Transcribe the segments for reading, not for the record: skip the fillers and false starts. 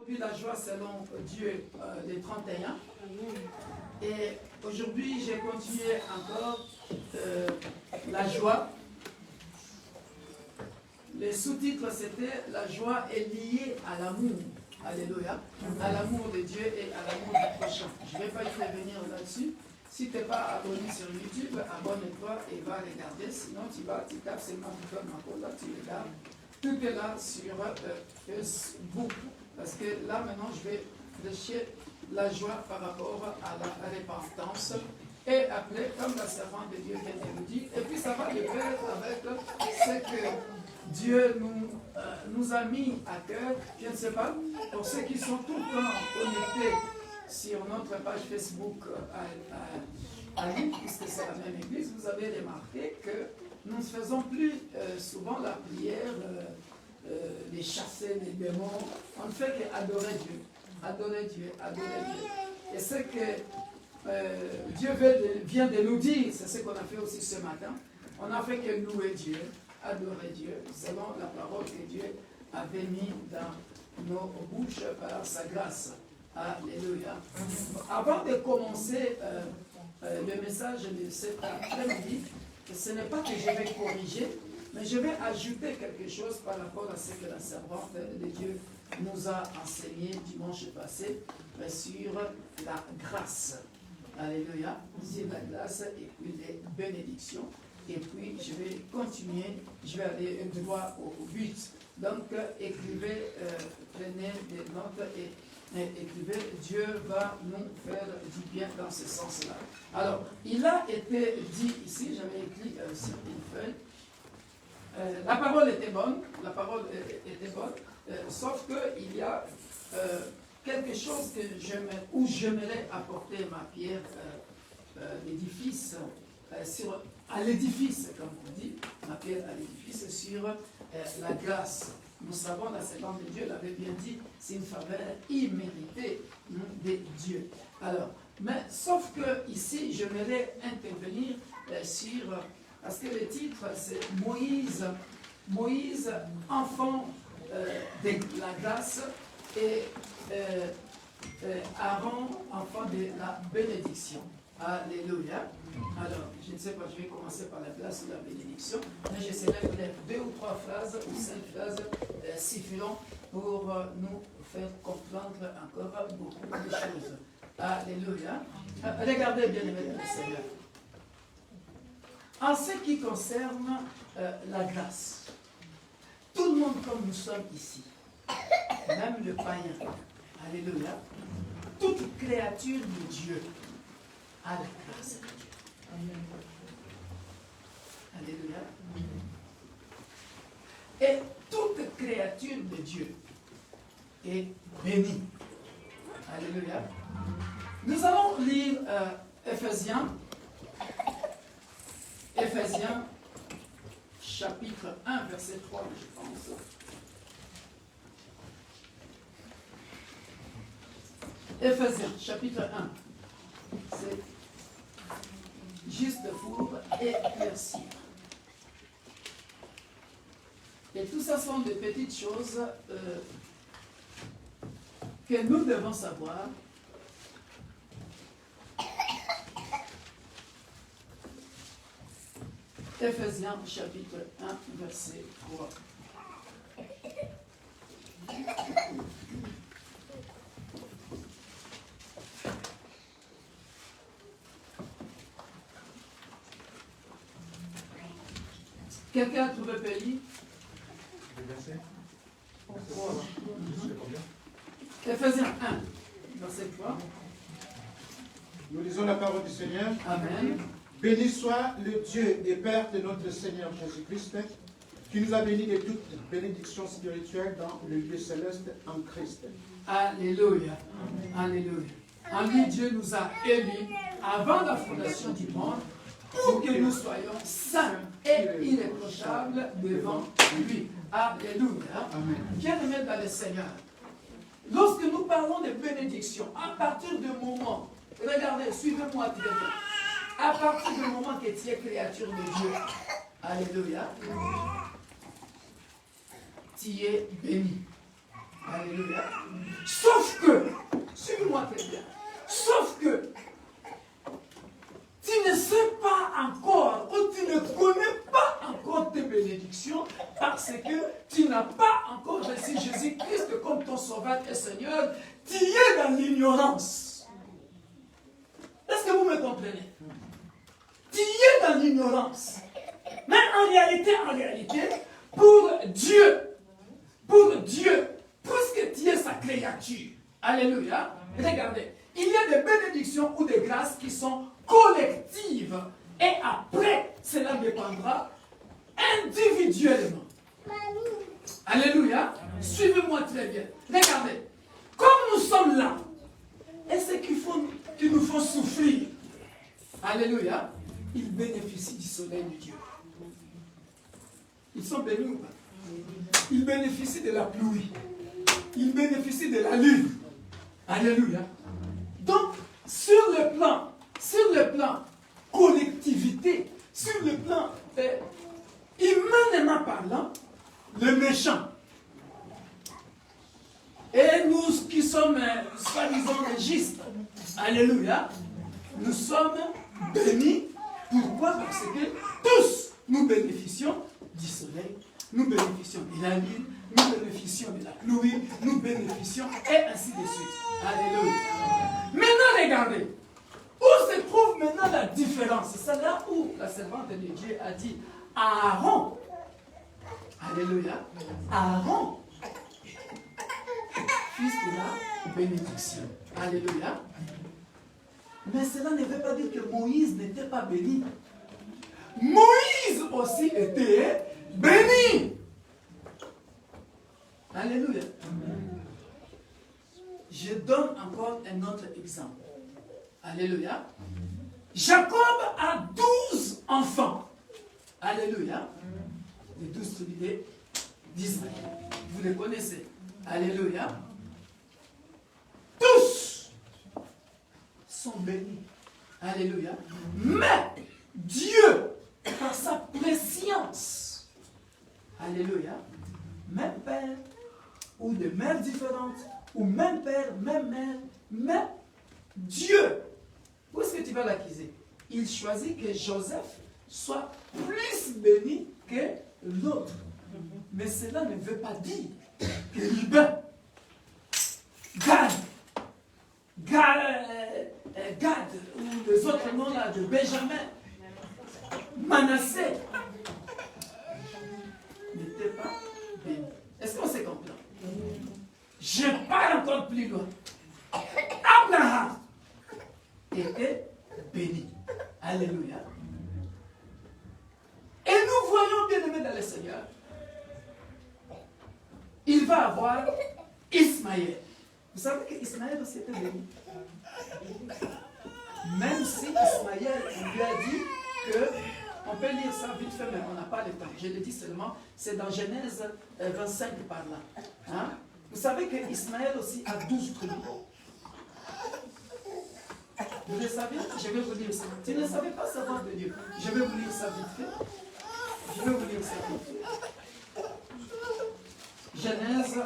Puis la joie selon Dieu, les 31. Et aujourd'hui, j'ai continué encore la joie. Le sous-titre, c'était « La joie est liée à l'amour ». Alléluia. À l'amour de Dieu et à l'amour du prochain. Je ne vais pas y revenir là-dessus. Si tu n'es pas abonné sur YouTube, abonne-toi et va regarder. Sinon, tu tapes seulement Victor Makola, tu regardes. Tout est là sur Facebook. Parce que là, maintenant, je vais prêcher la joie par rapport à la repentance. Et après, comme la servante de Dieu vient de nous dire, et puis ça va de pair avec ce que Dieu nous a mis à cœur. Je ne sais pas, pour ceux qui sont tout le temps connectés sur notre page Facebook à Lille, puisque c'est la même église, vous avez remarqué que nous ne faisons plus souvent la prière, les chasser les démons. On ne fait qu'adorer Dieu. Adorer Dieu, adorer Dieu. Et ce que Dieu vient de nous dire, c'est ce qu'on a fait aussi ce matin. On n'a fait que louer Dieu, adorer Dieu, selon la parole que Dieu avait mis dans nos bouches par sa grâce. Alléluia. Avant de commencer le message de cet après-midi, ce n'est pas que je vais corriger, mais je vais ajouter quelque chose par rapport à ce que la servante de Dieu nous a enseigné dimanche passé sur la grâce. Alléluia. Sur la grâce et puis les bénédictions. Et puis je vais continuer, je vais aller droit au but. Donc écrivez, prenez des notes et écrivez, Dieu va nous faire du bien dans ce sens-là. Alors, il a été dit ici, j'avais écrit sur une feuille, la parole était bonne, sauf qu'il y a quelque chose où j'aimerais apporter ma pierre d'édifice, à l'édifice, comme on dit, ma pierre à l'édifice sur la grâce. Nous savons, la servante de Dieu l'avait bien dit, c'est une faveur imméritée de Dieu. Alors, mais sauf que ici, j'aimerais intervenir sur, parce que le titre c'est Moïse, enfant de la grâce, et Aaron, enfant de la bénédiction. Alléluia. Alors, je ne sais pas, je vais commencer par la grâce ou la bénédiction, mais j'essaierai de faire 2 ou 3 phrases ou 5 phrases suffisantes pour nous faire comprendre encore beaucoup de choses. Alléluia. Regardez bien, aimés le Seigneur. En ce qui concerne la grâce, tout le monde comme nous sommes ici, même le païen, alléluia, toute créature de Dieu a la grâce de Dieu. Alléluia. Et toute créature de Dieu est bénie. Alléluia. Nous allons lire Éphésiens chapitre 1, verset 3, je pense. Éphésiens chapitre 1. C'est juste pour éclaircir. Et tout ça sont des petites choses que nous devons savoir. Éphésiens chapitre 1, verset 3. Quelqu'un a trouvé pays? Éphésiens 1, verset 3. Nous lisons la parole du Seigneur. Amen. Béni soit le Dieu et Père de notre Seigneur Jésus-Christ, qui nous a bénis de toutes bénédictions spirituelles dans le lieu céleste en Christ. Alléluia. Alléluia. En lui, Dieu nous a élus avant la fondation du monde pour que nous soyons saints et irréprochables devant lui. Alléluia. Bien-aimés dans le Seigneur, lorsque nous parlons de bénédiction, à partir du moment, regardez, suivez-moi très bien, à partir du moment que tu es créature de Dieu, alléluia, tu es béni. Alléluia. Sauf que, suivez-moi très bien, sauf que tu ne sais pas encore, ou tu ne connais pas encore tes bénédictions, parce que tu n'as pas encore reçu Jésus-Christ comme ton sauveur et Seigneur, tu es dans l'ignorance. Est-ce que vous me comprenez? Tu es dans l'ignorance. Mais en réalité, pour Dieu, puisque tu es sa créature, alléluia, regardez, il y a des bénédictions ou des grâces qui sont collectives et après, cela dépendra individuellement. Alléluia, suivez-moi très bien. Regardez, comme nous sommes là, et ce qui nous font souffrir, alléluia, ils bénéficient du soleil de Dieu. Ils sont bénis ou pas? Ils bénéficient de la pluie. Ils bénéficient de la lune. Alléluia. Donc, sur le plan collectivité, sur le plan humainement parlant, le méchant. Et nous qui sommes soi-disant légistes, alléluia, nous sommes bénis. Pourquoi? Parce que tous nous bénéficions du soleil, nous bénéficions de la lune, nous bénéficions de la pluie, nous bénéficions et ainsi de suite. Alléluia. Maintenant, regardez. Où se trouve maintenant la différence? C'est là où la servante de Dieu a dit Aaron. Alléluia. Aaron, fils de la bénédiction. Alléluia. Mais cela ne veut pas dire que Moïse n'était pas béni. Moïse aussi était béni. Alléluia. Je donne encore un autre exemple. Alléluia. Jacob a 12 enfants. Alléluia. Les 12 tribus d'Israël. Vous les connaissez. Alléluia. Tous sont bénis. Alléluia. Mais Dieu, par sa préscience, alléluia, même père, ou de mères différentes, ou même père, même mère, mais Dieu, où est-ce que tu vas l'accuser? Il choisit que Joseph soit plus béni que l'autre. Mais cela ne veut pas dire que Ruben, Gad, ou les autres noms là de Benjamin, Manassé, n'étaient pas bénis. Est-ce qu'on se comprend? Je pars encore plus loin. Abraham était béni. Alléluia. Et nous voyons, bien aimés dans le Seigneur, il va avoir Ismaël. Vous savez qu'Ismaël aussi était béni. Même si Ismaël lui a dit que, on peut lire ça vite fait, mais on n'a pas le temps. Je le dis seulement, c'est dans Genèse 25 par là. Hein? Vous savez qu'Ismaël aussi a 12 tribus. Vous le savez? Je vais vous lire ça. Tu ne savais pas savoir de Dieu. Je vais vous lire ça vite fait. Je vais vous lire ça vite fait. Genèse.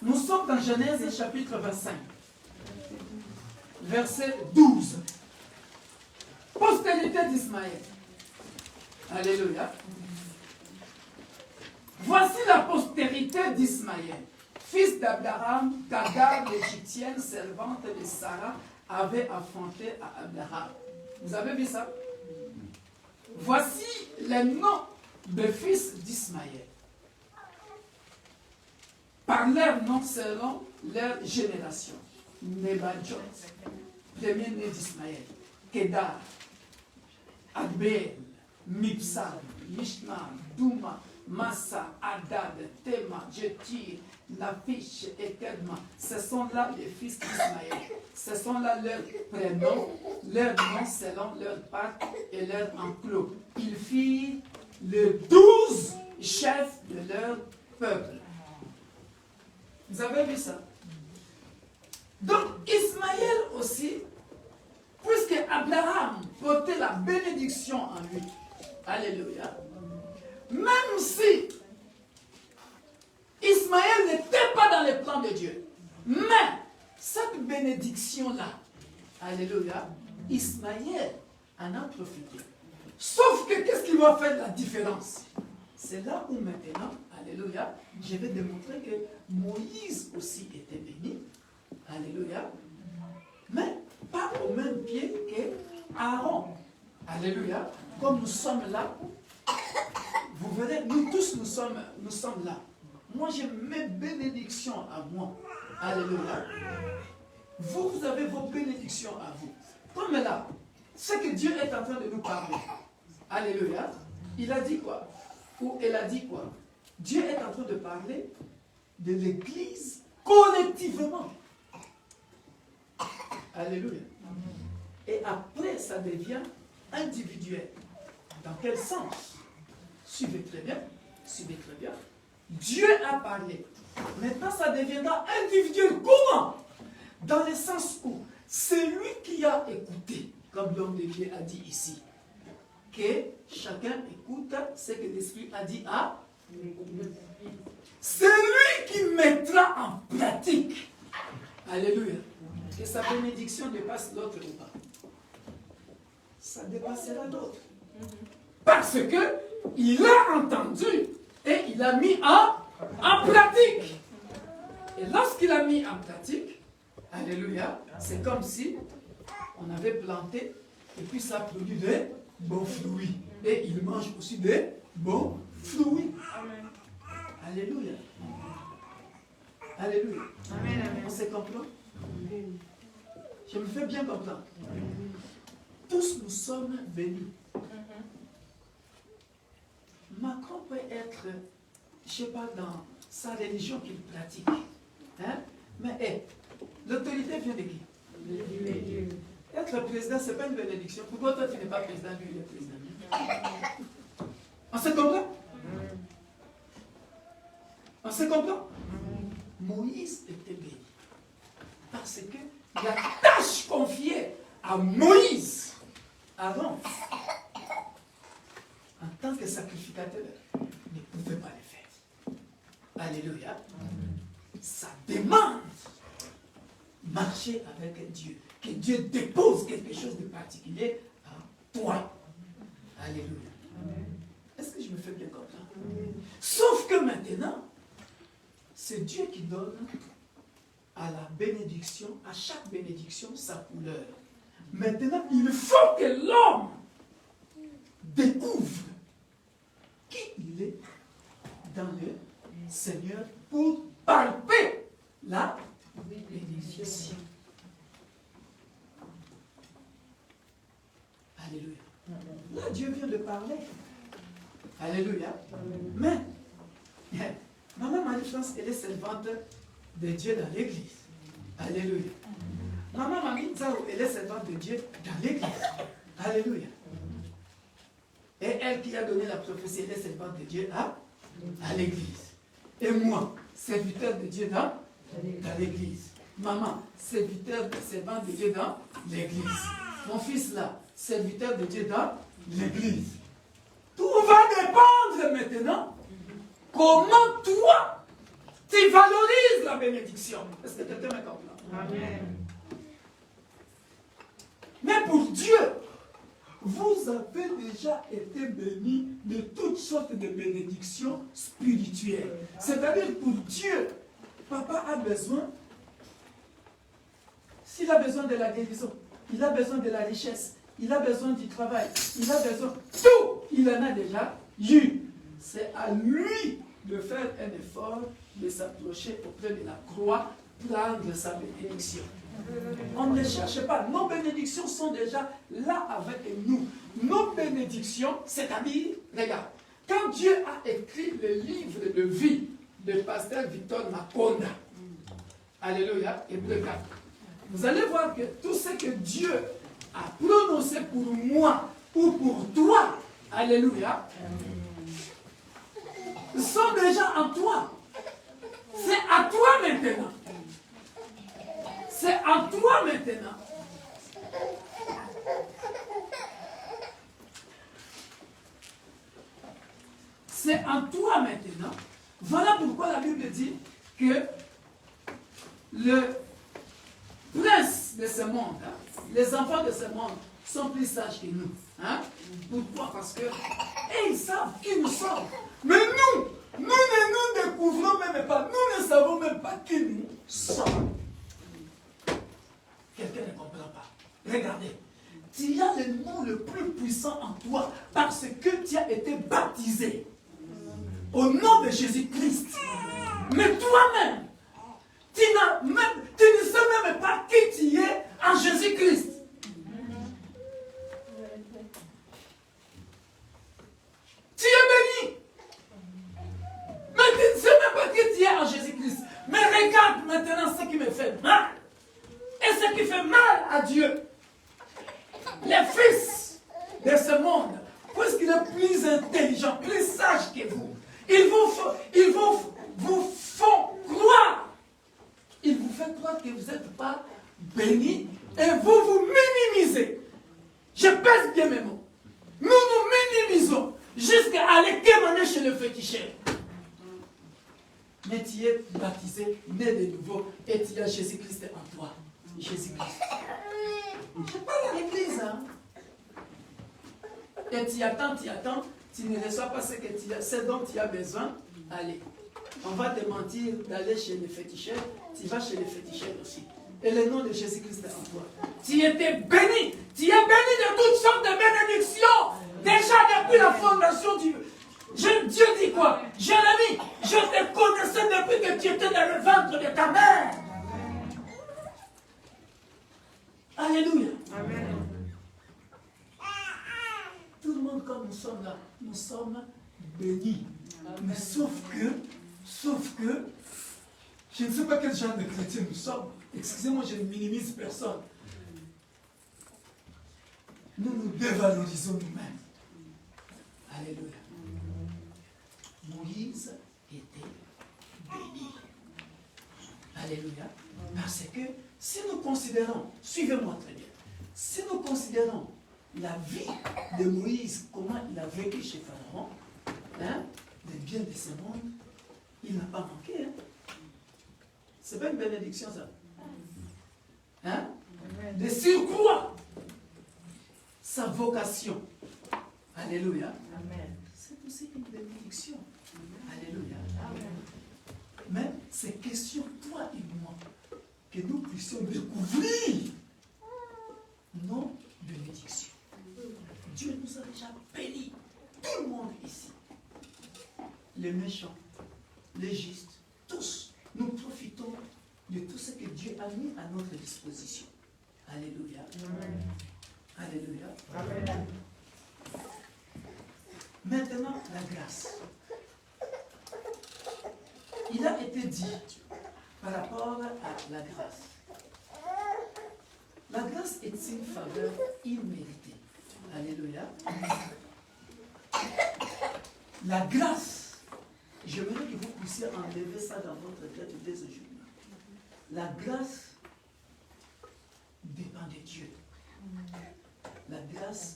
Nous sommes dans Genèse chapitre 25, verset 12. Postérité d'Ismaël. Alléluia. Voici la postérité d'Ismaël, fils d'Abraham, qu'Agar l'Égyptienne, servante de Sarah, avait affronté à Abraham. Vous avez vu ça? Voici les noms des fils d'Ismaël. Par leur nom selon leur génération. Nebajot, premier-né d'Ismaël. Kedar, Adbeel, Mipsam, Mishma, Douma, Massa, Adad, Tema, Jetir, Nafish et Kedma. Ce sont là les fils d'Ismaël. Ce sont là leurs prénoms, leurs noms selon leur part et leur enclos. Ils firent les 12 chefs de leur peuple. Vous avez vu ça? Donc Ismaël aussi, puisque Abraham portait la bénédiction en lui, alléluia, même si Ismaël n'était pas dans les plans de Dieu, mais cette bénédiction-là, alléluia, Ismaël en a profité. Sauf que qu'est-ce qui va faire la différence? C'est là où maintenant, alléluia, je vais démontrer que Moïse aussi était béni, alléluia, mais pas au même pied qu'Aaron, alléluia, comme nous sommes là. Vous verrez, nous tous nous sommes là. Moi j'ai mes bénédictions à moi, alléluia. Vous avez vos bénédictions à vous. Comme là, ce que Dieu est en train de nous parler, alléluia, il a dit quoi? Ou elle a dit quoi? Dieu est en train de parler de l'Église collectivement. Alléluia. Et après, ça devient individuel. Dans quel sens? Suivez très bien. Suivez très bien. Dieu a parlé. Maintenant, ça deviendra individuel. Comment? Dans le sens où c'est lui qui a écouté, comme l'homme de Dieu a dit ici, que chacun écoute ce que l'Esprit a dit à. C'est lui qui mettra en pratique. Alléluia. Que sa bénédiction dépasse l'autre ou pas. Ça dépassera l'autre. Parce que il a entendu et il a mis en pratique. Et lorsqu'il a mis en pratique, alléluia, c'est comme si on avait planté et puis ça produit des bons fruits. Et il mange aussi des bons fruits. Amen. Alléluia. Alléluia. Amen, amen. On se comprend? Je me fais bien comprendre. Tous nous sommes bénis. Macron peut être, je ne sais pas, dans sa religion qu'il pratique. Hein? Mais l'autorité vient de qui? Être président, ce n'est pas une bénédiction. Pourquoi toi tu n'es pas président, lui il est président? On se comprend? On se comprend? Moïse était béni. Parce que la tâche confiée à Moïse, Aaron, en tant que sacrificateur, ne pouvait pas le faire. Alléluia. Ça demande marcher avec Dieu. Que Dieu dépose quelque chose de particulier à toi. Alléluia. Est-ce que je me fais bien comprendre? Sauf que maintenant, c'est Dieu qui donne à la bénédiction, à chaque bénédiction, sa couleur. Maintenant, il faut que l'homme découvre qui il est dans le Seigneur pour palper la bénédiction. Alléluia. Là, Dieu vient de parler. Alléluia. Mais, Maman Marie-France, elle est servante de Dieu dans l'église. Alléluia. Maman Marie Zao, elle est servante de Dieu dans l'église. Alléluia. Et elle qui a donné la prophétie, elle est servante de Dieu à l'église. Et moi, serviteur de Dieu dans l'église. Maman, servante de Dieu dans l'église. Mon fils là, serviteur de Dieu dans l'église. Tout va dépendre maintenant comment toi, tu valorises la bénédiction. Est-ce que quelqu'un me comprend? Amen. Mais pour Dieu, vous avez déjà été bénis de toutes sortes de bénédictions spirituelles. C'est-à-dire pour Dieu, papa a besoin, s'il a besoin de la guérison, il a besoin de la richesse, il a besoin du travail, il a besoin de tout, il en a déjà eu. C'est à lui de faire un effort, de s'approcher auprès de la croix, prendre sa bénédiction. On ne cherche pas. Nos bénédictions sont déjà là avec nous. Nos bénédictions, c'est-à-dire, regarde, quand Dieu a écrit le livre de vie de pasteur Victor Makonda, alléluia, Hébreux 4, vous allez voir que tout ce que Dieu a prononcé pour moi ou pour toi, alléluia, sont déjà en toi. C'est à toi maintenant. C'est en toi maintenant. C'est en toi maintenant. Voilà pourquoi la Bible dit que le prince de ce monde, hein, les enfants de ce monde sont plus sages que nous. Hein? Pourquoi? Parce que ils savent qui nous sommes. Mais nous ne nous découvrons même pas. Nous ne savons même pas qui nous sommes. Quelqu'un ne comprend pas. Regardez. Tu as le nom le plus puissant en toi parce que tu as été baptisé au nom de Jésus-Christ. Mais toi-même, tu ne sais même pas qui tu es en Jésus-Christ. Tu es béni. Mais tu ne sais même pas qui tu es en Jésus-Christ. Mais regarde maintenant ce qui me fait mal. Et ce qui fait mal à Dieu. Les fils de ce monde, puisqu'il est plus intelligent, plus sage que vous, ils vous font croire. Ils vous font croire que vous n'êtes pas bénis et vous vous minimisez. Je pèse bien mes mots. Nous nous minimisons jusqu'à aller témoigner chez le féticheur. Mais tu es baptisé, né de nouveau, et tu as Jésus-Christ en toi. Jésus-Christ. Je parle à l'église. Hein? Et tu attends, tu ne reçois pas ce dont tu as besoin. Allez, on va te mentir d'aller chez le féticheur, tu vas chez le féticheur aussi. Et le nom de Jésus-Christ est en toi. Tu étais béni. Tu es béni de toutes sortes de bénédictions. Déjà depuis la fondation du... Dieu dit quoi? Jérémie, je te connaissais depuis que tu étais dans le ventre de ta mère. Alléluia. Amen. Tout le monde, comme nous sommes là, nous sommes bénis. Mais sauf que, je ne sais pas quel genre de chrétien nous sommes. Excusez-moi, je ne minimise personne. Nous nous dévalorisons nous-mêmes. Alléluia. Moïse était béni. Alléluia. Parce que si nous considérons, suivez-moi très bien, si nous considérons la vie de Moïse, comment il a vécu chez Pharaon, hein, les biens de ce monde, il n'a pas manqué. Hein. C'est pas une bénédiction ça. Hein? De surcroît, sa vocation. Alléluia. Amen. C'est aussi une bénédiction. Alléluia. Amen. Mais c'est question, toi et moi, que nous puissions découvrir nos bénédictions. Dieu nous a déjà bénis, tout le monde ici. Les méchants, les justes, tous, nous profitons de tout ce que Dieu a mis à notre disposition. Alléluia. Amen. Alléluia. Amen. Maintenant, la grâce. Il a été dit par rapport à la grâce. La grâce est une faveur imméritée. Alléluia. La grâce, j'aimerais que vous puissiez enlever ça dans votre tête dès aujourd'hui. La grâce dépend de Dieu. La grâce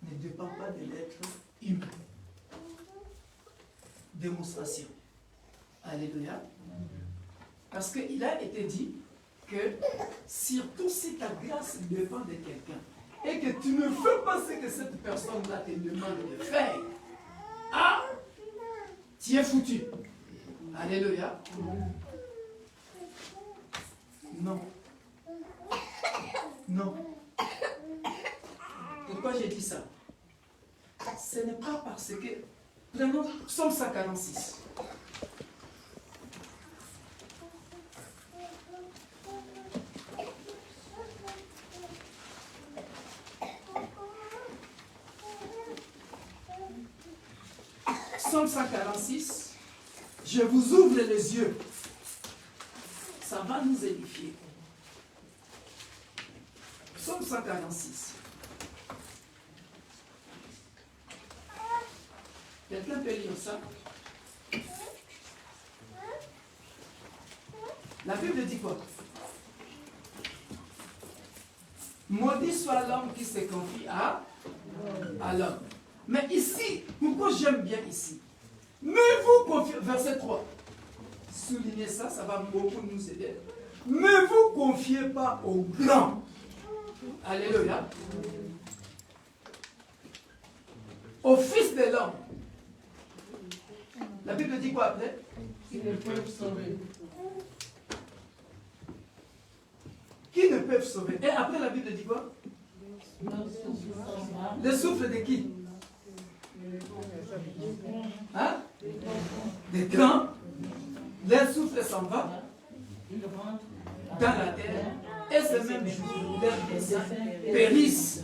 ne dépend pas de l'être humain. Démonstration. Alléluia. Parce qu'il a été dit que surtout si ta grâce dépend de quelqu'un et que tu ne fais pas ce que cette personne-là te demande de faire, ah, tu es foutu. Alléluia. Non. Non. Pourquoi j'ai dit ça? Ce n'est pas parce que... Prenons Psaume 146. Psaume 146. Je vous ouvre les yeux. Ça va nous édifier. Psaume 146. Quelqu'un peut lire ça? La Bible dit quoi? Maudit soit l'homme qui se confie à l'homme. Mais ici, pourquoi j'aime bien ici? Mais vous confiez, verset 3. Soulignez ça, ça va beaucoup nous aider. Ne vous confiez pas aux grands. Alléluia. Au fils de l'homme. La Bible dit quoi après? Qui ne peuvent sauver. Qui ne peuvent sauver. Et après la Bible dit quoi? Le souffle de qui? Hein? Des grands. Le souffle s'en va dans la terre. Et ce même jour, leurs desseins périssent.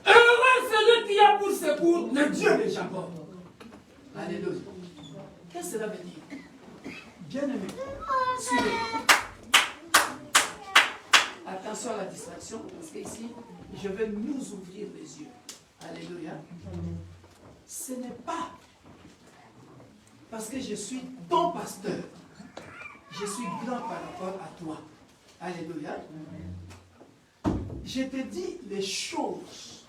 Heureux celui qui a pour secours le Dieu de Jacob. Alléluia. Qu'est-ce que cela veut dire? Bien-aimé, suivez. Attention à la distraction, parce qu'ici, je vais nous ouvrir les yeux. Alléluia. Ce n'est pas parce que je suis ton pasteur, je suis grand par rapport à toi. Alléluia. Je te dis les choses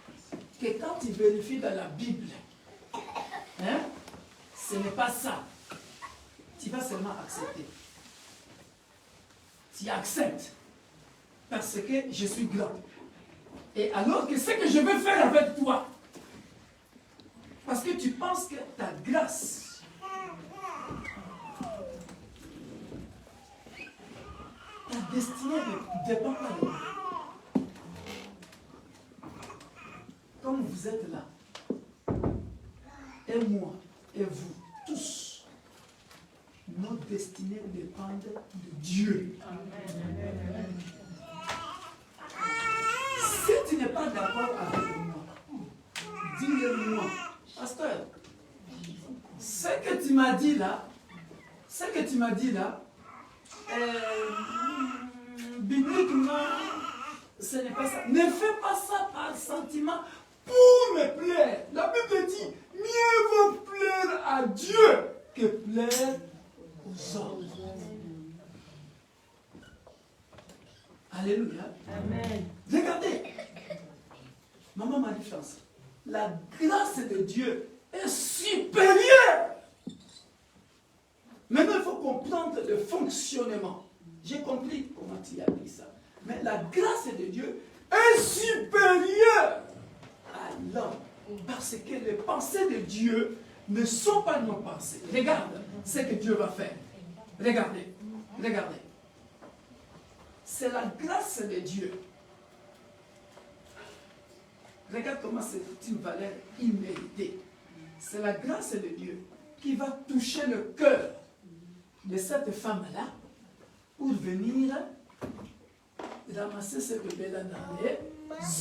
que quand tu vérifies dans la Bible, hein, ce n'est pas ça. Tu vas seulement accepter. Tu acceptes. Parce que je suis grand. Et alors que ce que je veux faire avec toi, parce que tu penses que ta grâce, ta destinée ne dépend pas de moi. Comme vous êtes là, et moi, et vous, tous, nos destinées dépendent de Dieu. Amen. Si tu n'es pas d'accord avec moi, dis-le-moi. Pasteur, ce que tu m'as dit là, bibliquement, ce n'est pas ça. Ne fais pas ça par sentiment pour me plaire. La Bible dit, mieux vaut plaire à Dieu que plaire aux hommes. Alléluia. Amen. Regardez. Maman Marie-France. La grâce de Dieu est supérieure. Maintenant, il faut comprendre le fonctionnement. J'ai compris comment tu as dit ça. Mais la grâce de Dieu est supérieure à l'homme. Parce que les pensées de Dieu ne sont pas nos pensées. Regarde ce que Dieu va faire. Regardez. Regardez. C'est la grâce de Dieu. Regarde comment c'est une valeur imméritée. C'est la grâce de Dieu qui va toucher le cœur de cette femme-là pour venir ramasser cette bébé-là dans les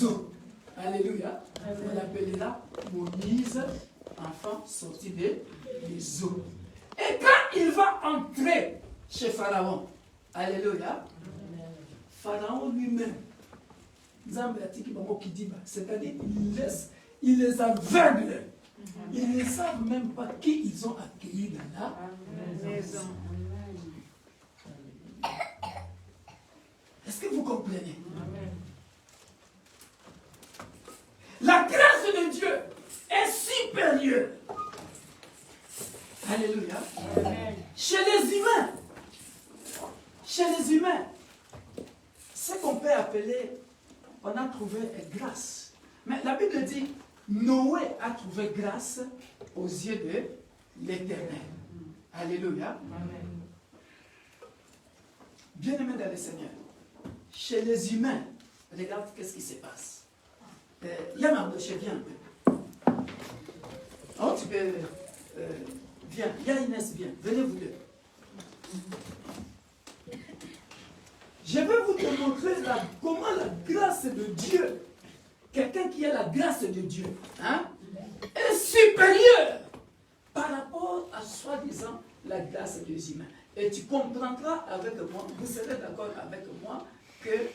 eaux. Alléluia. On l'appellera Moïse, enfant sorti des eaux. Et quand il va entrer chez Pharaon, alléluia, Pharaon lui-même, c'est-à-dire il les aveugle. Ils ne savent même pas qui ils ont accueilli dans la maison. Est-ce que vous comprenez? La grâce de Dieu est supérieure. Alléluia. Chez les humains, ce qu'on peut appeler, on a trouvé grâce. Mais la Bible dit, Noé a trouvé grâce aux yeux de l'Éternel. Alléluia. Bien-aimé dans le Seigneur, chez les humains, regarde qu'est-ce qui se passe. Yamardoché, viens un peu. Oh, tu peux... viens, Inès, viens. Venez vous deux. Je vais vous démontrer comment la grâce de Dieu, quelqu'un qui a la grâce de Dieu, hein, est supérieure par rapport à soi-disant la grâce des humains. Et tu comprendras avec moi, vous serez d'accord avec moi, que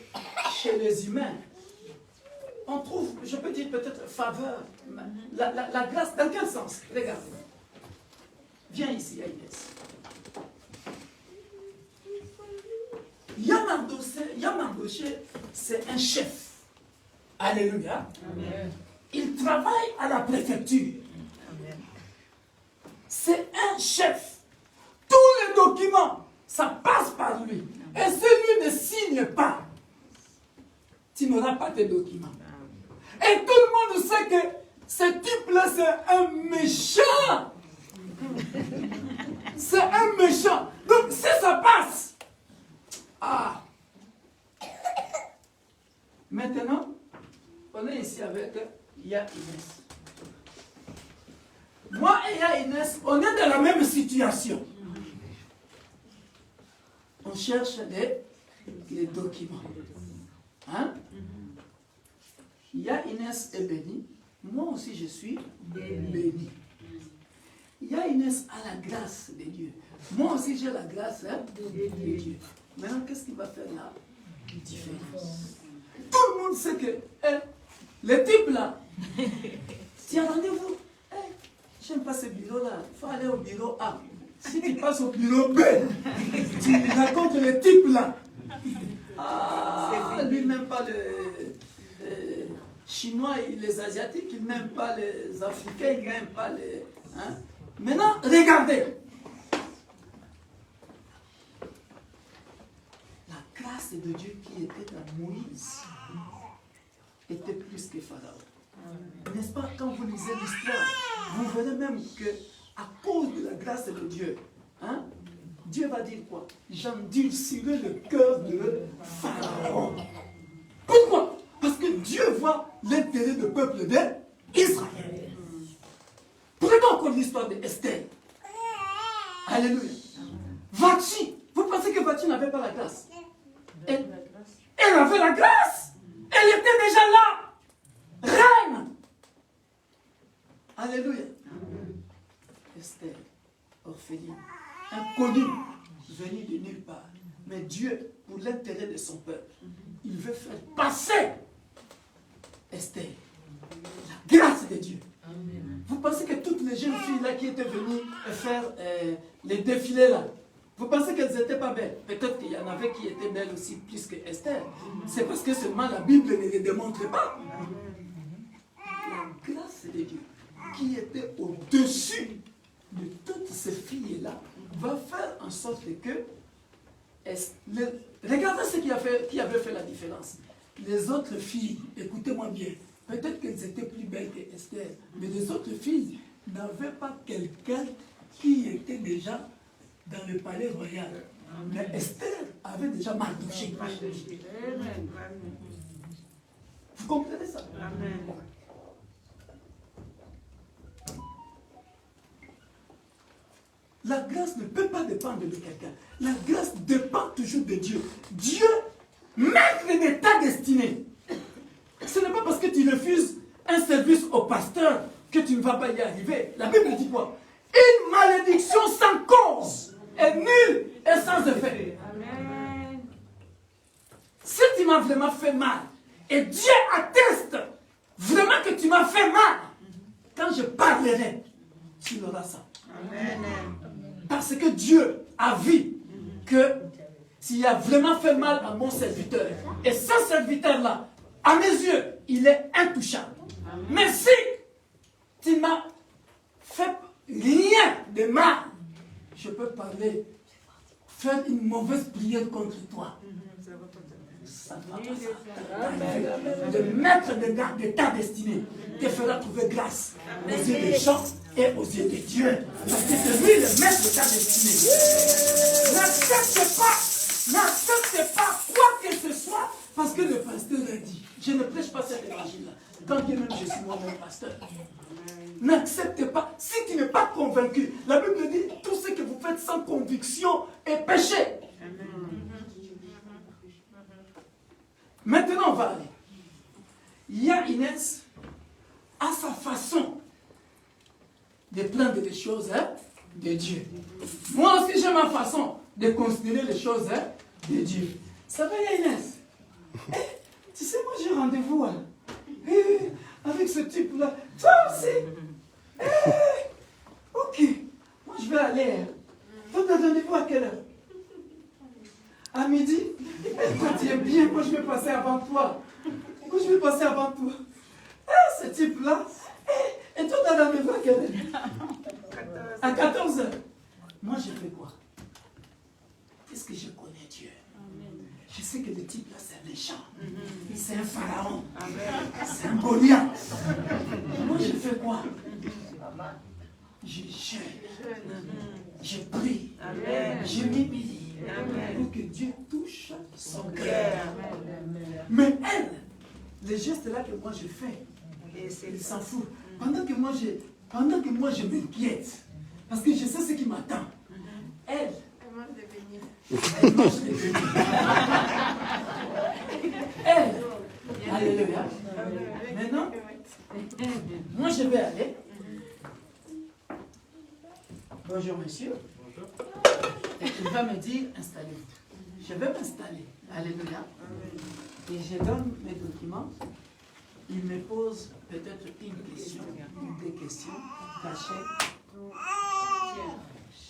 chez les humains, on trouve, je peux dire peut-être faveur, la grâce, dans quel sens? Regardez. Viens ici, Inès. Yamardoché, c'est un chef. Alléluia. Amen. Il travaille à la préfecture. Amen. C'est un chef. Tous les documents, ça passe par lui. Et si lui ne signe pas, tu n'auras pas tes documents. Et tout le monde sait que ce type-là, c'est un méchant. C'est un méchant. Donc, si ça passe, maintenant, on est ici avec Ya Inès. Moi et Ya Inès, on est dans la même situation. On cherche les documents. Hein? Ya Inès est bénie. Moi aussi, je suis béni. Ya Inès a la grâce de Dieu. Moi aussi, j'ai la grâce de Dieu. Maintenant, qu'est-ce qui va faire la différence? Tout le monde sait que le type là, tu as rendez-vous. J'aime pas ce bureau-là. Il faut aller au bureau A. Si tu passes au bureau B, tu racontes le type là. Lui n'aime pas les Chinois et les Asiatiques, il n'aime pas les Africains, il n'aime pas les... Hein? Maintenant, regardez. La grâce de Dieu qui était dans Moïse était plus que Pharaon. N'est-ce pas, quand vous lisez l'histoire, vous verrez même que à cause de la grâce de Dieu, hein, Dieu va dire quoi? J'endurcirai le cœur de Pharaon. Pourquoi? Parce que Dieu voit l'intérêt du peuple d'Israël. Prenons encore l'histoire d'Esther. Alléluia. Vachi, vous pensez que Vachi n'avait pas la grâce? Elle avait la grâce. Elle était déjà là. Reine. Alléluia. Esther, orpheline, inconnue, venue de nulle part. Mais Dieu, pour l'intérêt de son peuple, il veut faire passer Esther. La grâce de Dieu. Amen. Vous pensez que toutes les jeunes filles là qui étaient venues faire les défilés là, vous pensez qu'elles n'étaient pas belles? Peut-être qu'il y en avait qui étaient belles aussi plus que Esther. C'est parce que seulement la Bible ne les démontre pas. La grâce de Dieu qui était au-dessus de toutes ces filles-là va faire en sorte que regardez ce qui avait fait la différence. Les autres filles, écoutez-moi bien, peut-être qu'elles étaient plus belles que Esther, mais les autres filles n'avaient pas quelqu'un qui était déjà dans le palais royal. Mais Esther avait déjà Mardochée. Vous comprenez ça? Amen. La grâce ne peut pas dépendre de quelqu'un. La grâce dépend toujours de Dieu. Dieu, maître de ta destinée. Ce n'est pas parce que tu refuses un service au pasteur que tu ne vas pas y arriver. La Bible dit quoi? Une malédiction sans cause est nulle et sans effet. Amen. Si tu m'as vraiment fait mal, et Dieu atteste vraiment que tu m'as fait mal, quand je parlerai, tu l'auras ça. Amen. Parce que Dieu a vu que s'il a vraiment fait mal à mon serviteur, et ce serviteur-là, à mes yeux, il est intouchable. Amen. Mais si tu m'as fait rien de mal, je peux parler, faire une mauvaise prière contre toi. Ça ne va pas ça. Le maître de ta destinée te fera trouver grâce aux yeux des gens et aux yeux de Dieu. Parce que c'est lui le maître de ta destinée. N'accepte pas quoi que ce soit parce que le pasteur a dit. Je ne prêche pas cet évangile-là. Quand bien même je suis moi-même pasteur. N'accepte pas. Si tu n'es pas convaincu, la Bible dit tout ce que vous faites sans conviction est péché. Maintenant, on va aller. Ya Inès a sa façon de prendre les choses de Dieu. Moi aussi, j'ai ma façon de considérer les choses de Dieu. Ça va, Ya Inès? Tu sais, moi, j'ai rendez-vous avec ce type-là. Toi aussi? Ok. Moi, je vais aller. Toi, tu as rendez-vous à quelle heure? À midi? Toi, tu es bien. Moi, je vais passer avant toi. Moi, je vais passer avant type-là, et toi dans la maison, à 14 heures. Moi, je fais quoi? Puisque je connais Dieu. Je sais que le type là, c'est un méchant. C'est un pharaon. C'est un Goliath. Moi, je fais quoi? Je jeûne. Je prie. Je m'humilie. Pour que Dieu touche son cœur. Mais elle, les gestes là que moi je fais, il s'en fout. Pendant que moi je m'inquiète, parce que je sais ce qui m'attend. Elle mange des beignets. Elle mange des beignets. Elle, alléluia. Maintenant, moi je vais aller. Bonjour monsieur. Et il va me dire, installez-vous. Je vais m'installer. Alléluia. Et je donne mes documents. Il me pose peut-être une question, ou des questions cachées.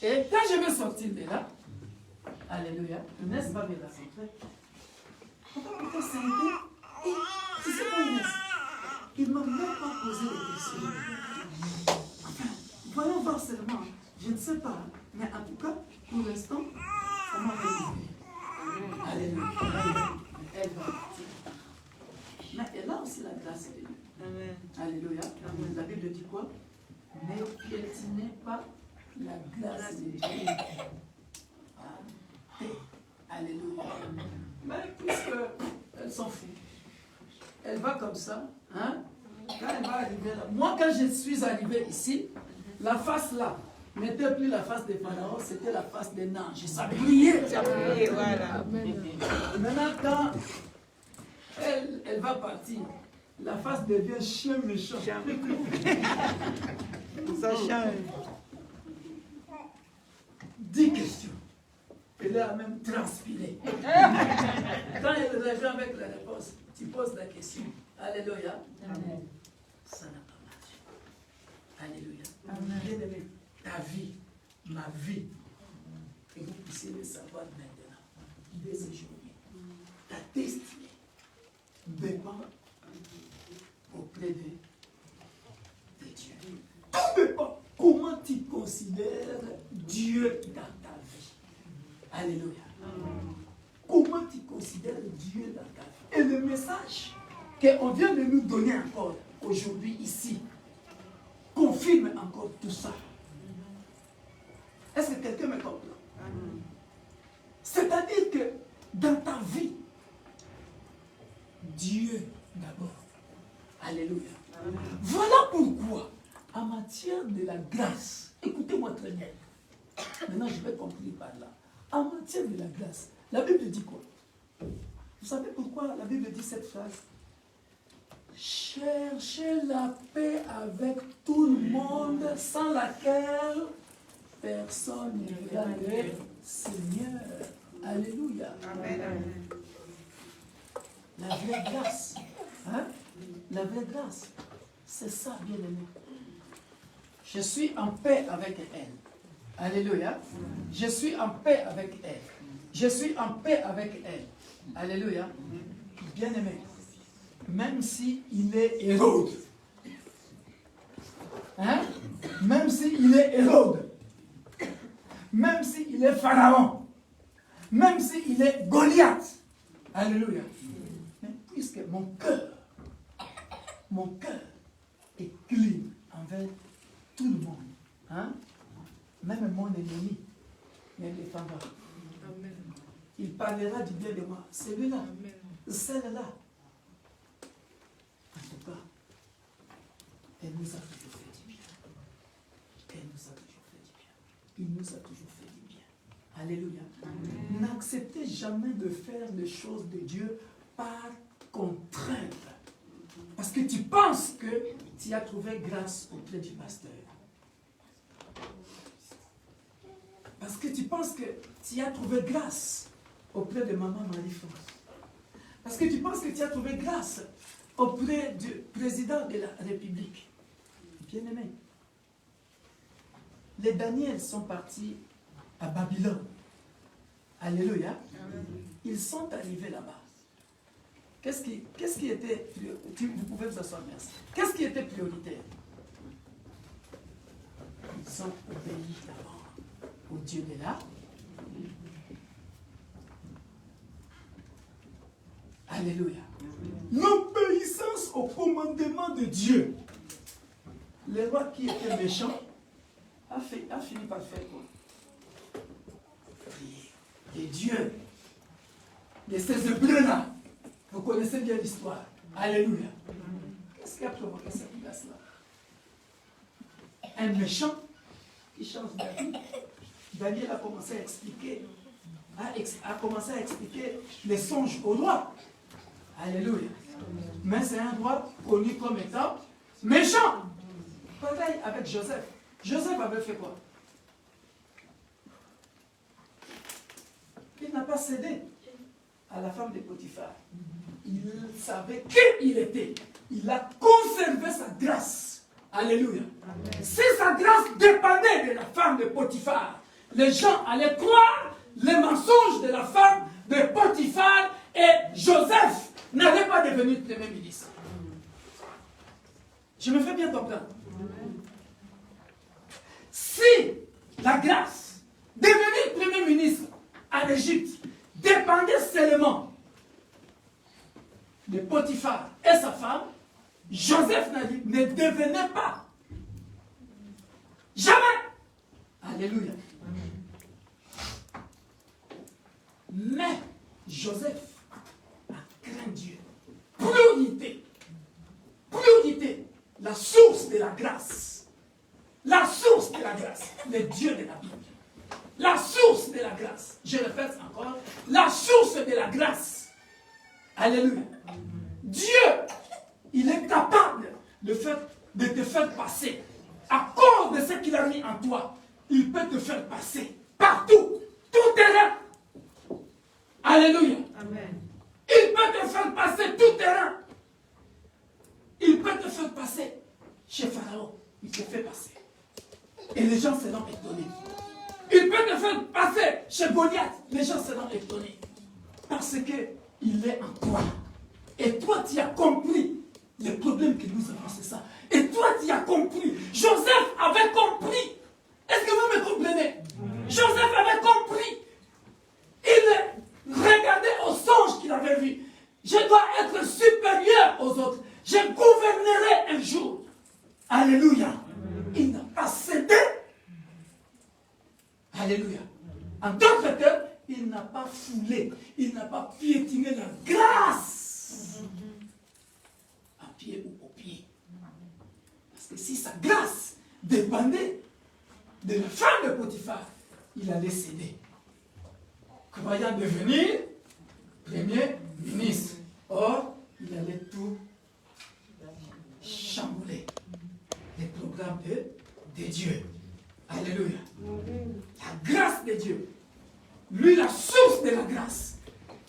Et quand je vais sortir de là, alléluia, Inès va me raconter. Pourquoi c'est un tu sais pas Inès, il ne m'a même pas posé de questions. Enfin, voyons voir seulement. Je ne sais pas, mais en tout cas, pour l'instant, ça m'a réalisé. Alléluia. Elle va partir. Mais elle a aussi la grâce de Dieu. Alléluia. La Bible dit quoi? Ne piétinez pas la grâce de Dieu. Alléluia. Mais puisqu'elle s'en fout, elle va comme ça. Hein? Quand elle va arriver là. Moi, quand je suis arrivé ici, la face là n'était plus la face des pharaons, c'était la face des nains. Je savais prier. Voilà. Maintenant, quand elle va partir, la face devient chien méchant. Ça change. 10 questions. Elle a même transpiré. Quand elle revient avec la réponse, tu poses la question. Alléluia. Amen. Ça n'a pas marché. Alléluia. Bien-aimé, ta vie, ma vie, que vous puissiez le savoir maintenant, dès aujourd'hui, ta destinée dépend auprès de Dieu. Tout dépend comment tu considères Dieu dans ta vie. Alléluia. Comment tu considères Dieu dans ta vie. Et le message qu'on vient de nous donner encore aujourd'hui ici confirme encore tout ça. Est-ce que quelqu'un me comprend? C'est-à-dire que dans ta vie, Dieu d'abord. Alléluia. Voilà pourquoi, en matière de la grâce, écoutez-moi très bien. Maintenant, je vais conclure par là. En matière de la grâce, la Bible dit quoi? Vous savez pourquoi la Bible dit cette phrase? Cherchez la paix avec tout le monde, sans laquelle personne ne verra le Seigneur. Alléluia. Amen. La vraie grâce, hein? La vraie grâce, c'est ça, bien aimé. Je suis en paix avec elle. Alléluia. Je suis en paix avec elle. Je suis en paix avec elle. Alléluia. Bien aimé. Même si il est Hérode. Hein? Même s'il est Hérode. Même s'il est Pharaon. Même s'il est Goliath. Alléluia. Mais puisque mon cœur est clean envers tout le monde. Hein? Même mon ennemi, ne le défend pas. Il parlera du bien de moi. Celui-là, celle-là. En tout cas, elle nous a toujours fait du bien. Elle nous a toujours fait du bien. Il nous a toujours fait du bien. Alléluia. N'acceptez jamais de faire les choses de Dieu par contrainte. Parce que tu penses que tu as trouvé grâce auprès du pasteur. Parce que tu penses que tu as trouvé grâce auprès de maman Marie-France. Parce que tu penses que tu as trouvé grâce auprès du président de la République. Bien-aimé, les Daniels sont partis à Babylone. Alléluia. Ils sont arrivés là-bas. qu'est-ce qui était, vous pouvez vous asseoir, merci. Qu'est-ce qui était prioritaire? Ils ont obéi d'abord au Dieu de là. Alléluia. L'obéissance au commandement de Dieu. Le roi qui était méchant a fini par faire quoi? Prier. Et Dieu, de ces Hébreux-là, vous connaissez bien l'histoire. Alléluia. Qu'est-ce qui a provoqué cette place-là? Un méchant qui change d'avis. Daniel a commencé à expliquer, les songes au roi. Alléluia. Mais c'est un roi connu comme étant méchant. Pareil avec Joseph. Joseph avait fait quoi? Il n'a pas cédé à la femme de Potiphar. Il savait qui il était. Il a conservé sa grâce. Alléluia. Amen. Si sa grâce dépendait de la femme de Potiphar, les gens allaient croire les mensonges de la femme de Potiphar et Joseph n'allait pas devenir premier ministre. Je me fais bien comprendre. Si la grâce de devenir premier ministre en Égypte dépendait seulement de Potiphar et sa femme, Joseph ne devenait pas. Jamais. Alléluia. Mais Joseph a craint Dieu. Priorité. La source de la grâce. La source de la grâce. Le Dieu de la Bible. La source de la grâce. Je répète encore. La source de la grâce. Alléluia. Dieu, il est capable de te faire passer. À cause de ce qu'il a mis en toi, il peut te faire passer partout, tout terrain. Alléluia. Amen. Il peut te faire passer tout terrain. Il peut te faire passer chez Pharaon. Il te fait passer. Et les gens seront étonnés. Il peut te faire passer chez Goliath. Les gens seront étonnés. Parce qu'il est en toi. Et toi, tu as compris. Le problème que nous avons, c'est ça. Et toi, tu as compris. Joseph avait compris. Est-ce que vous me comprenez? Joseph avait compris. Il regardait au songe qu'il avait vu. Je dois être supérieur aux autres. Je gouvernerai un jour. Alléluia. Il n'a pas cédé. Alléluia. En d'autres termes, il n'a pas foulé. Il n'a pas piétiné la grâce. À pied ou au pied. Parce que si sa grâce dépendait de la femme de Potiphar, il allait céder. Croyant devenir premier ministre. Or, il allait tout chambouler. Les programmes de Dieu. Alléluia. La grâce de Dieu. Lui, la source de la grâce.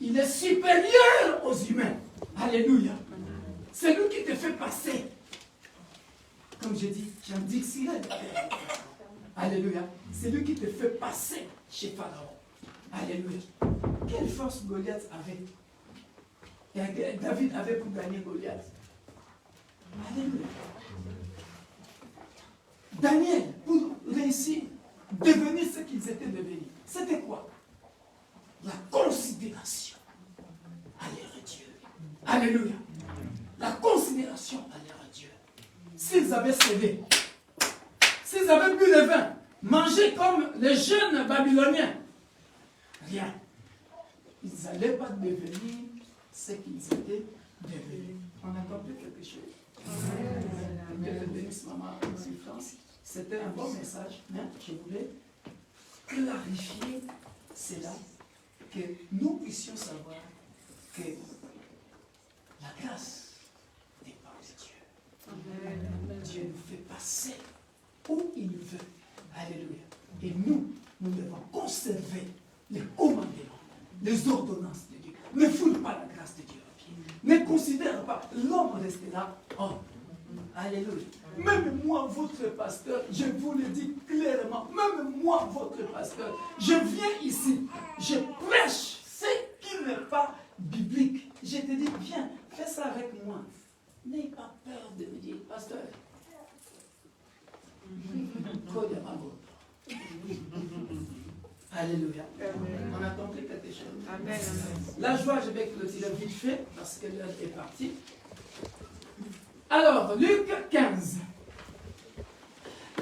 Il est supérieur aux humains. Alléluia. C'est lui qui te fait passer. Comme je dis, j'en dis si. Alléluia. C'est lui qui te fait passer chez Pharaon. Alléluia. Quelle force Goliath avait? Et David avait pour gagner Goliath. Alléluia. Daniel, pour réussir, devenir ce qu'ils étaient devenus, c'était quoi? La considération à leur Dieu. Alléluia. La considération à leur Dieu. S'ils avaient cédé, s'ils avaient bu le vin, mangé comme les jeunes Babyloniens, rien. Ils n'allaient pas devenir ce qu'ils étaient devenus. On a compris quelque chose. Dieu bénisse maman en France. C'était un bon message, mais je voulais clarifier cela, que nous puissions savoir que la grâce dépend de Dieu. Dieu nous fait passer où il veut. Alléluia. Et nous devons conserver les commandements, les ordonnances de Dieu. Ne foule pas la grâce de Dieu à pied. Ne considère pas l'homme restera homme. Alléluia. Même moi, votre pasteur, je vous le dis clairement, même moi, votre pasteur, je viens ici, je prêche ce qui n'est pas biblique. Je te dis, viens, de amour. Alléluia. On a compris quelque chose. Amen. La joie, je vais clôturer vite fait parce que l'heure est partie. Alors, Luc 15.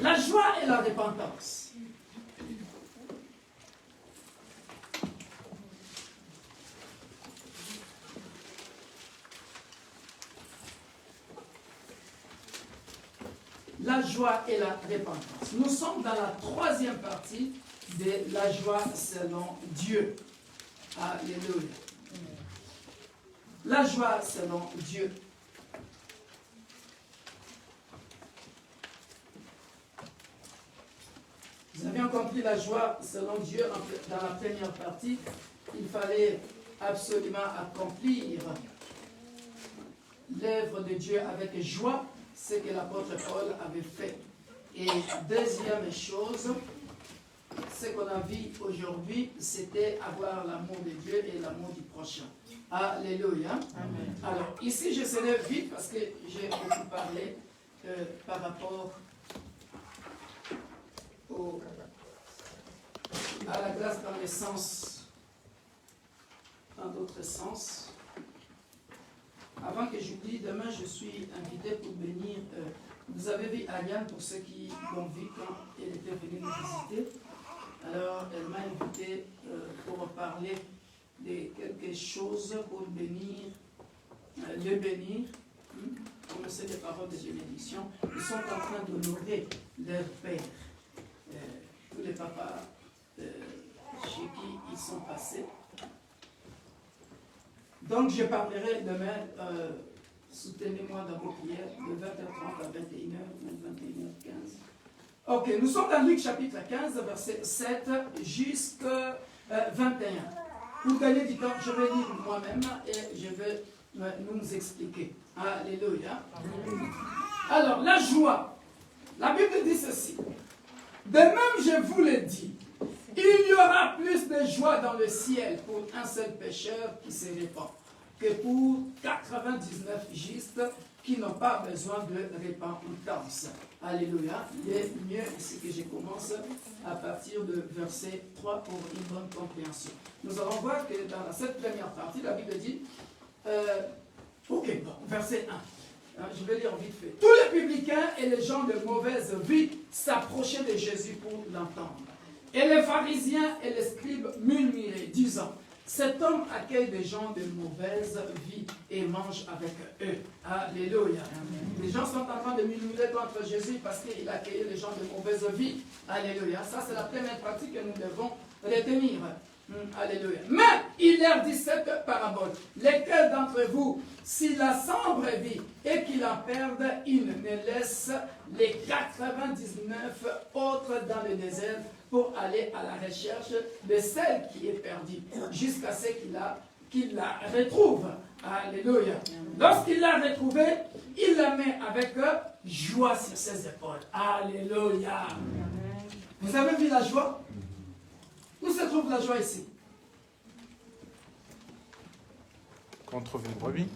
La joie et la repentance. La joie et la repentance. Nous sommes dans la troisième partie de la joie selon Dieu. Alléluia. La joie selon Dieu. Vous avez compris la joie selon Dieu dans la première partie. Il fallait absolument accomplir l'œuvre de Dieu avec joie, ce que l'apôtre Paul avait fait. Et deuxième chose, ce qu'on a vu aujourd'hui, c'était avoir l'amour de Dieu et l'amour du prochain. Alléluia. Amen. Alors, ici, je serai vite parce que j'ai beaucoup parlé par rapport à la grâce dans les sens, dans d'autres sens. Avant que j'oublie, demain, je suis invité pour venir. Vous avez vu Ariane, pour ceux qui l'ont vu quand elle était venue nous visiter. Alors, elle m'a invité pour parler de quelque chose, pour bénir, le bénir. Comme c'est les paroles de bénédiction. Ils sont en train d'honorer leur père. Tous les papas chez qui ils sont passés. Donc, je parlerai demain, soutenez-moi dans vos prières, de 20h30 à 21h ou 21h15. Ok, nous sommes dans Luc chapitre 15, verset 7 jusqu'à 21. Pour gagner du temps, je vais lire moi-même et je vais nous expliquer. Alléluia. Alors, la joie. La Bible dit ceci. De même, je vous le dis, il y aura plus de joie dans le ciel pour un seul pécheur qui se répand que pour 99 justes qui n'ont pas besoin de repentance. Alléluia. Il est mieux ici que je commence à partir de verset 3 pour une bonne compréhension. Nous allons voir que dans cette première partie, la Bible dit, verset 1. Je vais lire vite fait. Tous les publicains et les gens de mauvaise vie s'approchaient de Jésus pour l'entendre. Et les pharisiens et les scribes murmuraient, disant, cet homme accueille des gens de mauvaise vie et mange avec eux. Alléluia. Amen. Les gens sont en train de murmurer contre Jésus parce qu'il accueille les gens de mauvaise vie. Alléluia. Ça, c'est la première partie que nous devons retenir. Alléluia. Mais il leur dit cette parabole. Lesquels d'entre vous, s'il a sombre vie et qu'il en perde, il ne laisse les 99 autres dans le désert pour aller à la recherche de celle qui est perdue, jusqu'à ce qu'il la retrouve. Alléluia. Lorsqu'il l'a retrouvée, il la met avec joie sur ses épaules. Alléluia. Vous avez vu la joie? Où se trouve la joie ici? Quand on trouve une brebis.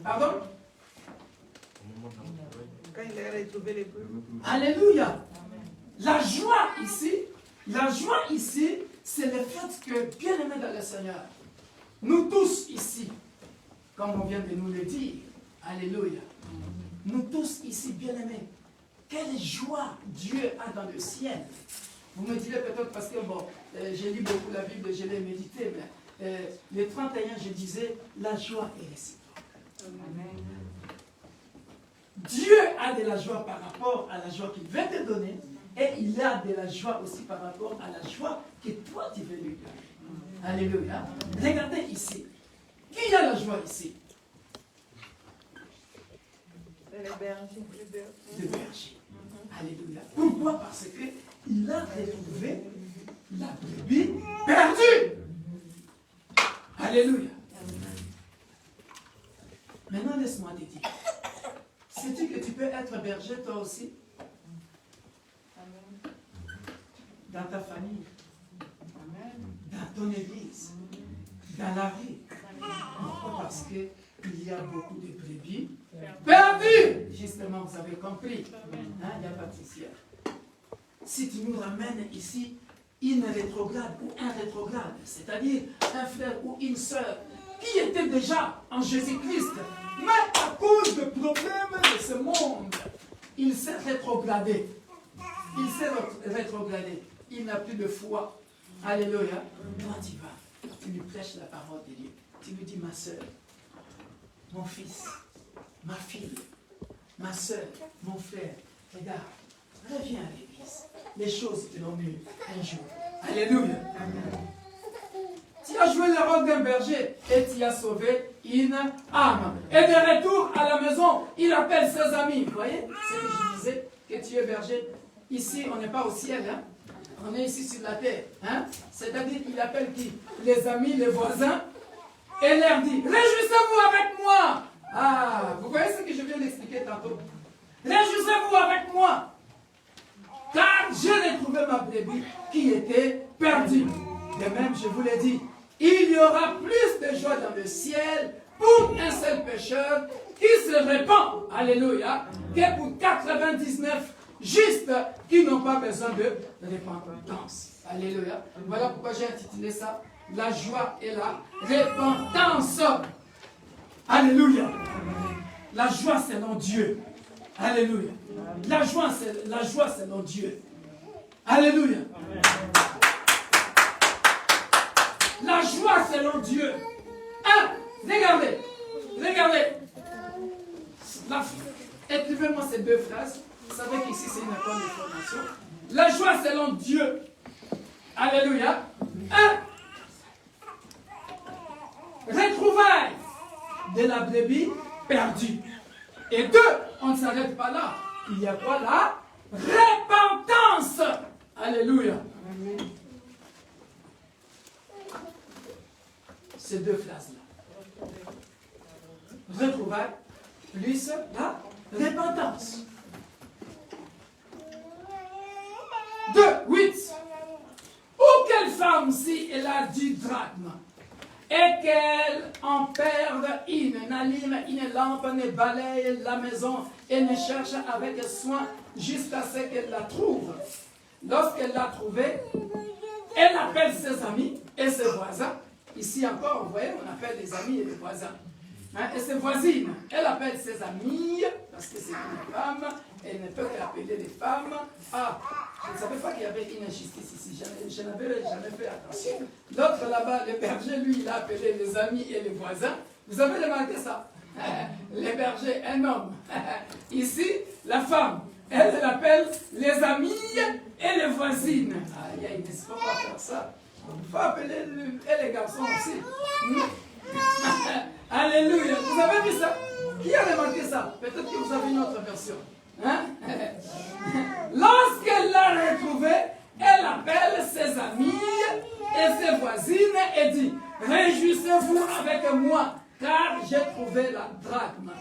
Pardon? Quand il a retrouvé les brebis. Alléluia. La joie ici, c'est le fait que, bien aimé dans le Seigneur, nous tous ici, comme on vient de nous le dire, alléluia, nous tous ici, bien aimés, quelle joie Dieu a dans le ciel. Vous me direz peut-être parce que, j'ai lu beaucoup la Bible, je l'ai médité, mais le 31, je disais, la joie est réciproque. Dieu a de la joie par rapport à la joie qu'il veut te donner, et il a de la joie aussi par rapport à la joie que toi tu veux lui donner. Alléluia. Regardez ici. Qui a la joie ici? Les bergers. Le berger. Alléluia. Pourquoi? Parce qu'il a retrouvé la brebis perdue. Alléluia. Maintenant, laisse-moi te dire. Sais-tu que tu peux être berger toi aussi? Dans ta famille, dans ton église, dans la rue. Pourquoi? Parce qu'il y a beaucoup de brebis perdues, justement. Vraiment, vous avez compris. Hein, il n'y a pas de souci. Si tu nous ramènes ici une rétrograde ou un rétrograde, c'est-à-dire un frère ou une sœur qui était déjà en Jésus-Christ, mais à cause de problèmes de ce monde, il s'est rétrogradé. Il s'est rétrogradé. Il n'a plus de foi. Alléluia. Toi, tu vas. Tu lui prêches la parole de Dieu. Tu lui dis, ma soeur, mon fils, ma fille, ma soeur, mon frère, regarde, reviens à l'église. Les choses iront mieux un jour. Alléluia. Tu as joué le rôle d'un berger et tu as sauvé une âme. Et de retour à la maison, il appelle ses amis. Vous voyez ce que je disais, que tu es berger. Ici, on n'est pas au ciel, hein? On est ici sur la terre. Hein? C'est-à-dire qu'il appelle qui? Les amis, les voisins, et leur dit, réjouissez-vous avec moi. Ah, vous voyez ce que je viens d'expliquer tantôt? Réjouissez-vous avec moi, car j'ai retrouvé ma brebis qui était perdue. De même, je vous l'ai dit, il y aura plus de joie dans le ciel pour un seul pécheur qui se répand, alléluia, que pour 99 justes qui n'ont pas besoin de repentance. Alléluia. Voilà pourquoi j'ai intitulé ça la joie et la repentance. Alléluia. La joie selon Dieu. Alléluia. La joie selon Dieu. Alléluia. La joie selon Dieu. Hein? Regardez. Écrivez-moi ces deux phrases. Vous savez qu'ici c'est une école de formation. La joie selon Dieu. Alléluia. Un. Retrouvailles de la brebis perdue. Et deux, on ne s'arrête pas là. Il y a quoi là? Repentance. Alléluia. Ces deux phrases-là. Retrouvailles plus la repentance. 2, 8. Ou quelle femme, si elle a 10 drachmes, et qu'elle en perde une, n'allume une lampe, ne balaye la maison, et ne cherche avec soin jusqu'à ce qu'elle la trouve. Lorsqu'elle l'a trouvée, elle appelle ses amis et ses voisins. Ici encore, vous voyez, on appelle les amis et les voisins. Hein, et ses voisines, elle appelle ses amies, parce que c'est une femme, elle ne peut qu'appeler les femmes. Ah, je ne savais pas qu'il y avait une injustice ici, je n'avais jamais fait attention. L'autre là-bas, le berger, lui, il a appelé les amis et les voisins. Vous avez remarqué ça? Les bergers, un homme. Ici, la femme, elle appelle les amis et les voisines. Aïe, il ne faut pas faire ça. Il faut appeler les garçons aussi. Alléluia. Vous avez vu ça? Qui a remarqué ça? Peut-être que vous avez une autre version. Hein? Lorsqu'elle l'a retrouvé, elle appelle ses amis et ses voisines et dit, réjouissez-vous avec moi, car j'ai trouvé la drachme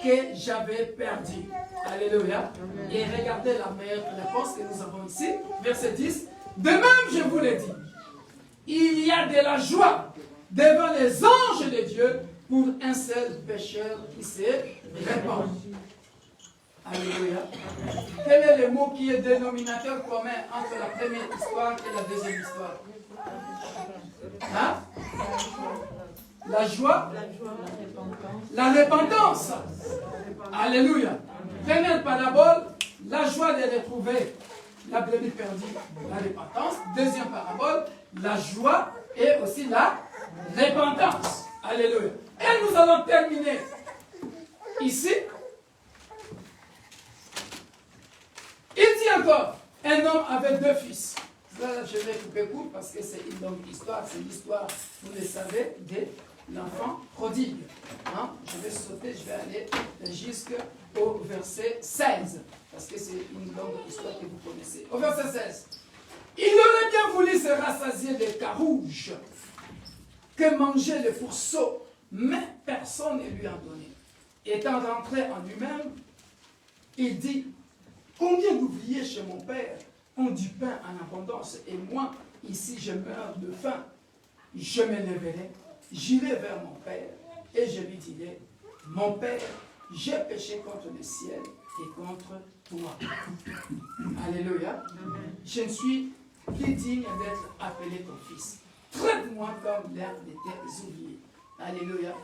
que j'avais perdue. Alléluia. Et regardez la meilleure réponse que nous avons ici, verset 10. De même, je vous l'ai dit, il y a de la joie devant les anges de Dieu pour un seul pécheur qui se répand. Alléluia. Quel est le mot qui est dénominateur commun entre la première histoire et la deuxième histoire? Hein? La joie, la repentance. Alléluia. Première parabole, la joie de retrouver la brebis perdue, la repentance. Deuxième parabole, la joie et aussi la repentance. Alléluia. Et nous allons terminer ici. Il dit encore, un homme avait 2 fils. Là, je vais couper court parce que c'est une longue histoire. C'est l'histoire, vous le savez, de l'enfant prodigue. Hein? Je vais sauter, je vais aller jusqu'au verset 16. Parce que c'est une longue histoire que vous connaissez. Au verset 16. Il aurait bien voulu se rassasier des carouges que mangeait le fourceau, mais personne ne lui en donnait. Étant rentré en lui-même, il dit, combien d'ouvriers chez mon père ont du pain en abondance et moi, ici, je meurs de faim. Je me lèverai, j'irai vers mon père et je lui dirai, mon père, j'ai péché contre le ciel et contre toi. Alléluia. Je ne suis plus digne d'être appelé ton fils. Traite-moi comme l'un de tes oubliés. Alléluia.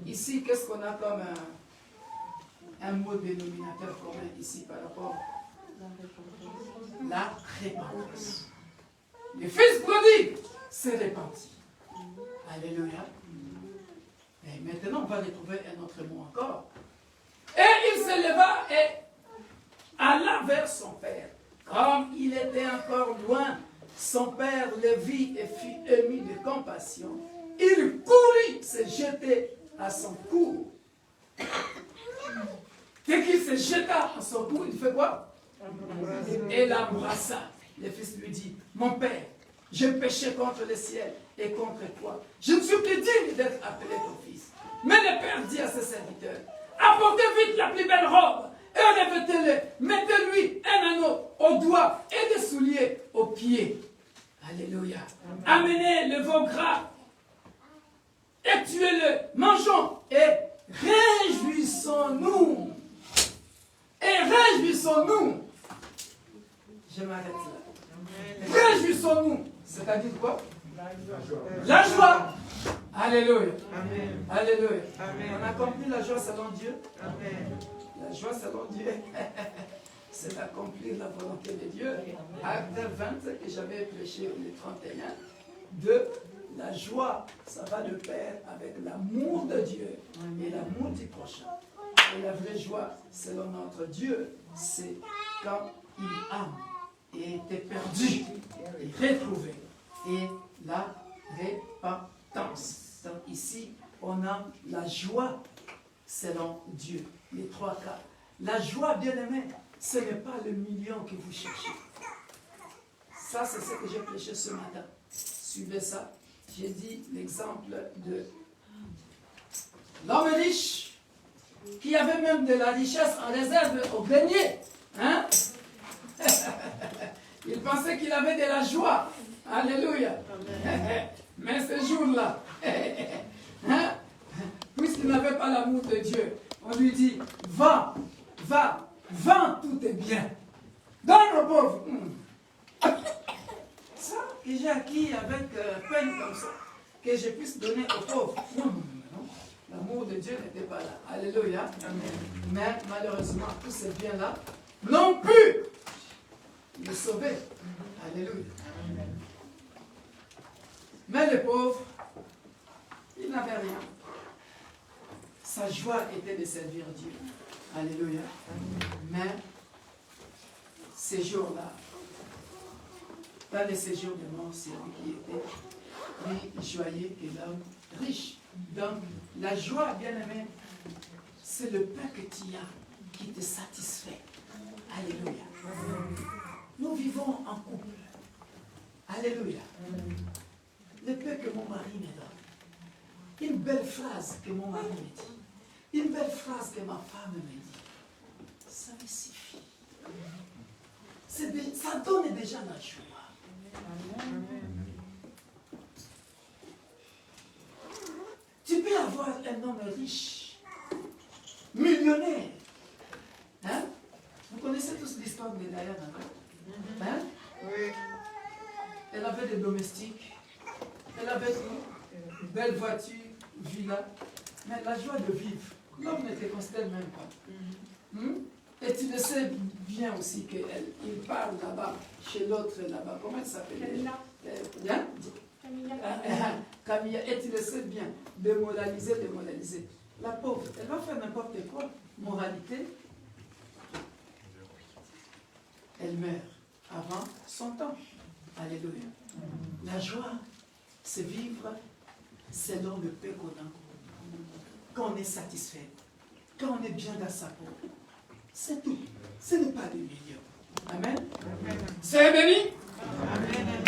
Ici, qu'est-ce qu'on a comme un mot dénominateur commun ici par rapport à la repentance. Le fils prodigue s'est repenti. Alléluia. Et maintenant, on va retrouver un autre mot encore. Et il se leva et alla vers son père. Comme il était encore loin, son père le vit et fut ému de compassion. Il courut se jeter à son cou. Dès qu'il se jeta à son cou, il fait quoi? Et l'embrassa. Le fils lui dit, mon père, je péchais contre le ciel et contre toi. Je ne suis plus digne d'être appelé ton fils. Mais le père dit à ses serviteurs, apportez vite la plus belle robe et revêtez-le. Mettez-lui un anneau au doigt et des souliers aux pieds. Alléluia. Amenez le veau gras et tuez-le. Mangeons et réjouissons-nous. Et réjouissons-nous. Je m'arrête là. Réjouissons-nous. C'est-à-dire quoi? La joie. Alléluia. Amen. Alléluia. Amen. On a compris la joie selon Dieu. Amen. La joie selon Dieu, c'est d'accomplir la volonté de Dieu. Acte 20 que j'avais prêché le 31, de la joie, ça va de pair avec l'amour de Dieu et l'amour du prochain. Et la vraie joie, selon notre Dieu, c'est quand il ame et était perdu et retrouvé. Et la repentance. Donc ici, on a la joie selon Dieu. Les trois cas. La joie, bien aimé, ce n'est pas le million que vous cherchez. Ça, c'est ce que j'ai prêché ce matin. Suivez ça. J'ai dit l'exemple de l'homme riche qui avait même de la richesse en réserve au grenier. Hein? Il pensait qu'il avait de la joie. Alléluia. Mais ce jour-là, hein? Puisqu'il n'avait pas l'amour de Dieu, on lui dit, va, vends tous tes biens. Donne aux pauvres. Ça que j'ai acquis avec peine comme ça, que je puisse donner aux pauvres. Non. L'amour de Dieu n'était pas là. Alléluia. Amen. Mais malheureusement, tous ces biens-là n'ont pu le sauver. Alléluia. Amen. Mais le pauvre, il n'avait rien. Sa joie était de servir Dieu. Alléluia. Mais ces jours-là, dans les séjours de mort, c'est lui qui était plus joyeux que l'homme riche. Donc, la joie, bien-aimé, c'est le pain que tu as qui te satisfait. Alléluia. Nous vivons en couple. Alléluia. Le pain que mon mari me donne. Une belle phrase que mon mari me dit. Une belle phrase que ma femme me dit. Ça me suffit. Ça donne déjà la joie. Tu peux avoir un homme riche, millionnaire. Hein? Vous connaissez tous l'histoire de Diana, hein? Oui. Elle avait des domestiques. Elle avait une belle voiture, villa. Mais la joie de vivre, l'homme ne te considère même pas. Et tu le sais bien aussi qu'il parle là-bas, chez l'autre là-bas. Comment elle s'appelle? Camilla. Camilla. Et tu le sais bien, démoraliser. La pauvre, elle va faire n'importe quoi. Moralité, elle meurt avant son temps. Alléluia. La joie, c'est vivre selon le paix qu'on a. Quand on est satisfait, quand on est bien dans sa peau. C'est tout. Ce n'est pas des millions. Amen. C'est béni. Amen.